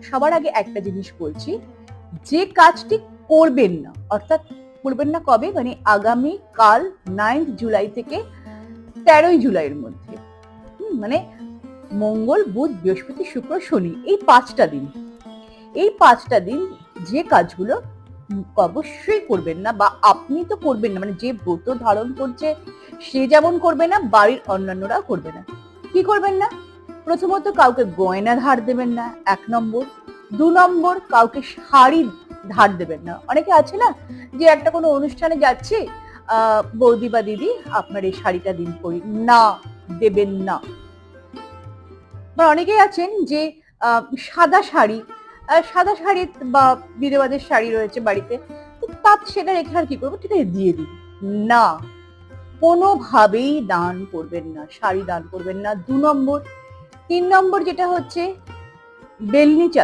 সবার আগে একটা জিনিস বলছি, যে কাজটি করবেন না, অর্থাৎ করবেন না কবে, মানে আগামী কাল 9 জুলাই থেকে 13 জুলাইয়ের মধ্যে, মানে মঙ্গল, বুধ, বৃহস্পতি, শুক্র, শনি, এই 5টা দিন, এই 5টা দিন যে কাজগুলো অবশ্যই করবেন না, বা আপনি তো করবেন না, মানে যে ব্রত ধারণ করছে সে যেমন করবে না, বাড়ির অন্যান্যরাও করবে না। কি করবেন না? প্রথমত কাউকে গয়না ধার দেবেন না, 1 নম্বর। 2 নম্বর, কাউকে শাড়ি ধার দেবেন না। অনেকে আছে না যে একটা কোনো অনুষ্ঠানে যাচ্ছে, বৌদি বা দিদি আপনার এই শাড়িটা দিন পরি, না, দেবেন না। বা অনেকেই আছেন যে সাদা শাড়ি, বা বিধবাদের শাড়ি রয়েছে বাড়িতে, তো তার সেটা রেখে আর কি করবো, ঠিক আছে দিয়ে দিন, না, কোনোভাবেই দান করবেন না, শাড়ি দান করবেন না। 2 নম্বর। 3 নম্বর যেটা হচ্ছে বেলনি